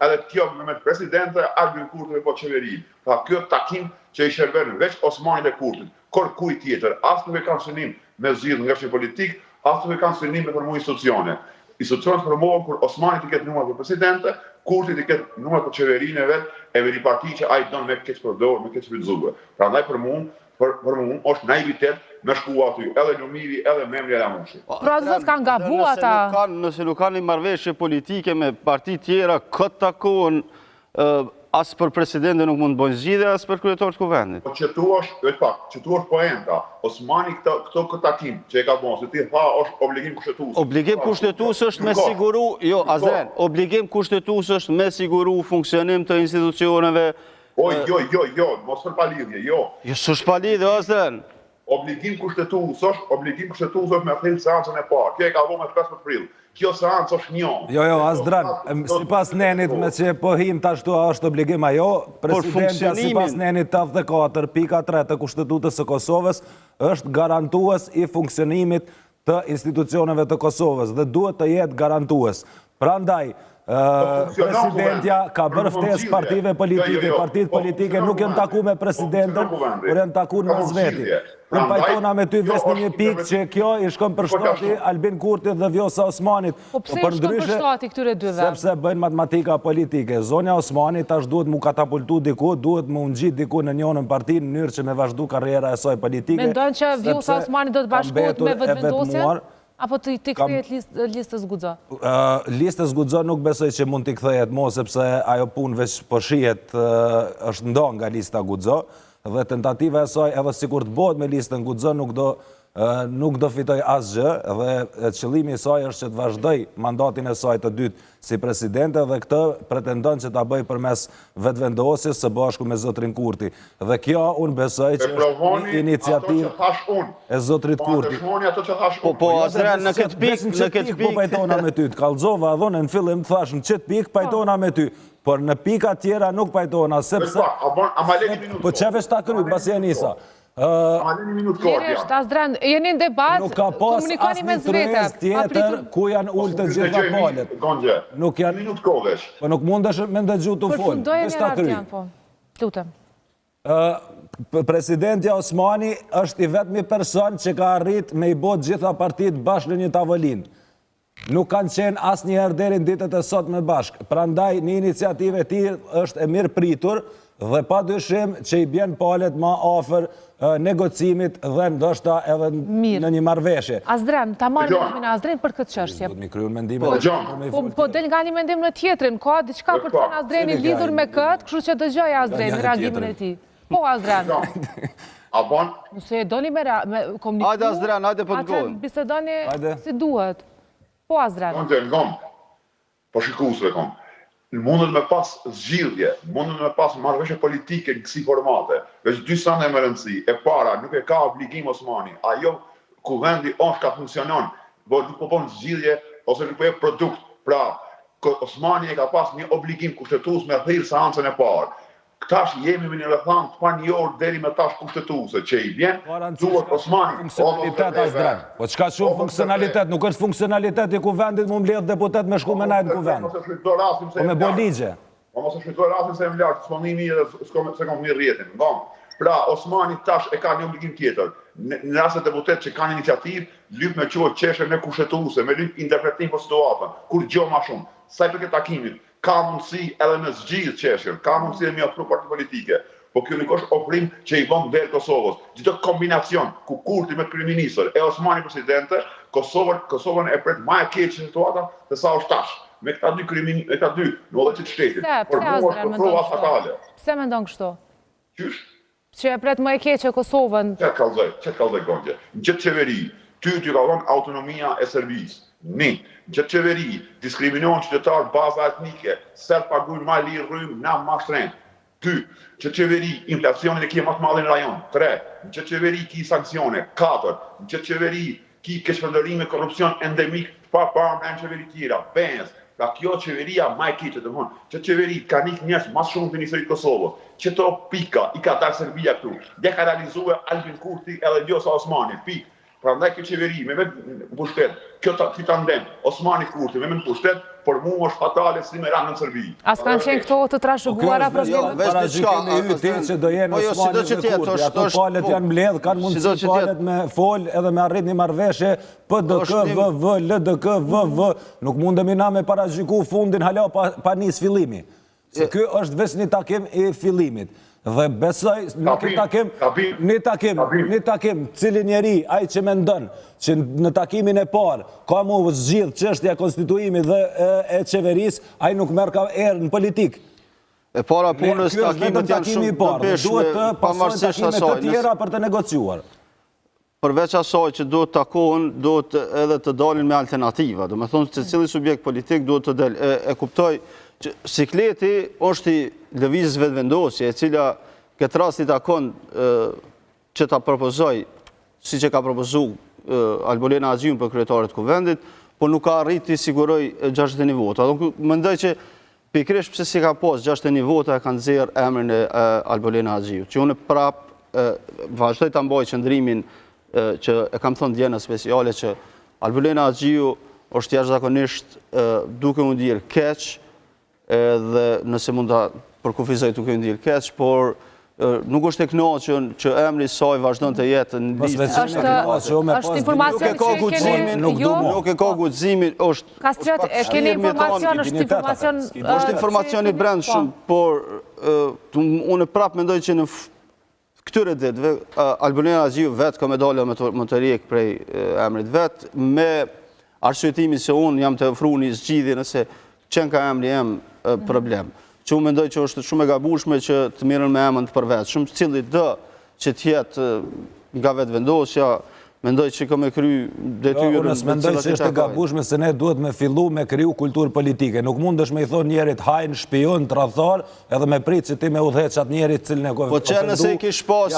edhe kjo me presidente Albin Kurti po qeveri. Pra kjo takim që i shërben veç Osmanit e Kurtit, kërkuj tjetër, as nuk e kanë synim me zgjidhje ngreshtje politik, as nuk e kanë synim me formuar institucione. Institucionet formohen kur Osmanit i ketë numër për presidente, Kurtit i ketë numër për qeverinë e vet, e veri parti që ai don me keq përdor, me keq shfrytzuar. Prandaj për mua është naivitet me shku aty, edhe Lumiri, edhe Memri Alamushi. Pra zot kanë gabu ata. Nëse nuk kanë një marrëveshje politike me parti tjera, këtë takohen as për presidente nuk mund të bëjnë zgjidhje, as për kryetar të kuvendit. Po që tu është poenta, Osmani këtë takim që e ka bënë, se ti tha është obligim kushtetues. Obligim kushtetues është me siguru, jo, Azren, obligim kushtetues është me siguru funksionim të institucioneve. Jo, mos për palidhje, jo. Jo, s'është palidhje, Azren. Obligim kushtetues është me thellë seancën e parë. Kjo e ka vënë me 15 prill. Kjo seancë është një. Jo, Azdran, sipas nenit me që po him tashtu është obligim ajo, presidentja sipas nenit 84.3 të Kushtetutës së Kosovës është garantues i funksionimit të institucioneve të Kosovës dhe duhet të jetë garantues. Prandaj presidentja ka bërë ftesë partive politike, partitë politike nuk janë taku me presidentën, por janë taku në zveti. Unë pajtona me ty vesh në një pikë që kjo i shkon për shtati Albin Kurti dhe Vjosa Osmanit. Po pse i shkon për shtati këtyre dyve? Sepse bëjnë matematika politike. Zonja Osmanit tash duhet mu katapultu diku, duhet mu ngjit diku në njënën parti në mënyrë që me vazhdu karriera e saj politike. Mendojnë që Vjosa Osmanit do të bashkohet me vetëvendosjen? Apo të kthehet listës Guxo? Listës Guxo nuk besoj që mund t'i kthehet mo, sepse ajo punë veç po shihet është ndonë nga lista Guxo, dhe tentativa e saj edhe sikur të bëhet me listën Guxo nuk do fitoj asgjë, dhe qëllimi i saj është që të vazhdoj mandatin e saj të dytë si presidente, dhe këtë pretendon që ta bëj përmes vetëvendosjes së bashku me zotrin Kurti. Dhe kjo unë besoj që është një iniciativë e zotrit Kurti. Po, Azren, në këtë pikë... Po pajtona me ty, të kallëzova dhone në fillim të thash në qëtë pikë pajtona me ty, por në pika tjera nuk pajtona, sepse... Po qevesh ta kry, basi e nisa. Lirisht, Azdran, jeni në debat, komunikoni me zvete. Nuk ka pas asë një tjetër ku janë ullë të gjitha palet. Nuk janë... Po nuk mundesh me ndëgju të folë. Përfundojë një radian, po. Lutem. Presidentja Osmani është i vetmi person që ka arrit me i bot gjitha partit bashkë në një tavolinë. Nuk kanë qenë asë njëherë deri në ditët e sot me bashkë. Prandaj një iniciative ti është e mirë pritur dhe pa dyshim që i bjen palet ma afer negocimit dhe ndoshta edhe në një marrëveshje. Azdran, ta marrë mendimin e Azdrin për këtë çështje. Do të kryen mendimin. Po del nga një mendim në tjetrin, ka diçka për të thënë Azdreni lidhur me këtë, kështu që dëgjoj Azdrin reagimin e tij. Po Azdran. Nëse e doni me komunikim. Hajde Azdran, hajde po të gojmë. Atë bisedoni si duhet. Po Azdran. Po shikuesve kom. Mundet me pas zgjidhje, mundet me pas marrëveshje politike në kësi formate. Veç dy sande më rëndësi. E para, nuk e ka obligim Osmani. Ajo kuvendi është ka funksionon, nuk po bën zgjidhje ose nuk po jep produkt. Pra, Osmani e ka pas një obligim kushtetues me thirr seancën e parë. Tash jemi me një rrethant pa një orë deri me tash kushtetuese që i vjen, duhet Osmani. Funksionalitet Azdran. Po çka shumë funksionalitet, nuk është funksionalitet i kuvendit mu mbledh deputet me shku me najt në kuvend. Po me bo ligje. Po mos e shfrytoj rastin se më lart, s'ponimi edhe se kom mirë rjetin. Pra, Osmani tash e ka një obligim tjetër. Në rast se deputet që kanë iniciativë, lyp me quhet çeshje me kushtetuese, me lyp interpretim për situatën, kur gjë më shumë. Sa i përket takimit, ka mundësi edhe në zgjidhje çeshjen, ka mundësi edhe me ofru parti politike. Po kjo nuk është ofrim që i bën ver Kosovës. Çdo kombinacion ku Kurti me kryeministër e Osmani presidente, Kosovën e pret më e keq situata se sa është tash. Me këta dy në llojet e shtetit. Por nuk është prova fatale. Pse mendon kështu? Qysh? Që e pret më e keq Kosovën. Çet kallzoj gondje. Në çet qeveri, ty ka dhënë autonomia e servisë. Në çet qeveri, diskriminohen qytetarë baza etnike, serb pagujnë më lirë rrymë, na më shtrenjtë. 2. Që qeveri, inflacionin e kje më të madhe në rajon. 3. Që qeveri ki sankcione. 4. Që qeveri ki keqëndërime, korupcion endemik pa në qeveri tjera. 5. Pra kjo qeveria ma e keqe të mënë. Që qeveri ka nik njës mas shumë të njësërit Kosovës. Që to pika i ka darë Serbia këtu. Dhe ka realizue Albin Kurti edhe Vjosa Osmani. Pik. Prandaj kjo qeveri me vetë pushtet, kjo tandem, Osmani Kurti me pushtet, por mu është fatale si me ranë në Serbi. As kanë qenë këto të trashëguara problemet? Parajikimi ju ti që do jenë Osmani dhe Kurti, ato palet janë mbledh, kanë mundësi palet me fol edhe me arrit një marrëveshje PDK, VV, LDK, VV, nuk mundemi na me parajiku fundin hala pa nis fillimi. Se ky është veç një takim i fillimit. Dhe besoj, një takim, cili njeri, aj që mendon, që në takimin e parë, ka mu zgjidh çështja e konstituimit dhe e qeveris, aj nuk merr ka erë në politik. E para punës takimet janë shumë të peshme, duhet të pasojnë takimet të tjera për të negociuar. Përveç asaj që duhet takohen, duhet edhe të dalin me alternativa. Do me thonë që cili subjekt politik duhet të del. E kuptoj që sikleti është i lëvizjes vetëvendosje, e cila këtë rast i takon që ta propozoj, si që ka propozu Albolena Haxhiun për kryetarët e kuvendit, por nuk ka arrit të siguroj 61 vota. Mendoj që pikërisht pse si ka pas 61 vota e kanë nxjerrë emrin e Albolena Haxhiut, që unë prapë vazhdoj ta mbaj qëndrimin që e kam thënë djena speciale që Albolena Haxhiu është jashtëzakonisht duke u ndjerë keq, dhe nëse mund ta përkufizoj duke u ndjerë keq, por nuk është e kënaqur që emri i saj vazhdon të jetë në listë. Është informacion që keni nuk e ka guximin, është Kastriot, keni informacion, është informacion i brendshëm, por unë prapë mendoj që në këtyre ditëve Albolena Haxhiu vetë ka me dalë më të rjek prej emrit vetë, me arsyetimin se unë jam të ofruar një zgjidhje nëse qenë ka emri em problem. Që unë mendoj që është shumë e gabueshme që të mirën me emën të përvetshëm, cili dë që t'jetë nga vetëvendosja, mendoj që ka me kry detyrën. Unë mendoj që është e gabueshme se ne duhet me fillu me kriju kulturë politike. Nuk mundesh me i thonë njerit hajnë, shpion, tradhtar, edhe me pritë që ti me udhëheq atë njerit cilin e po që nëse i kish pas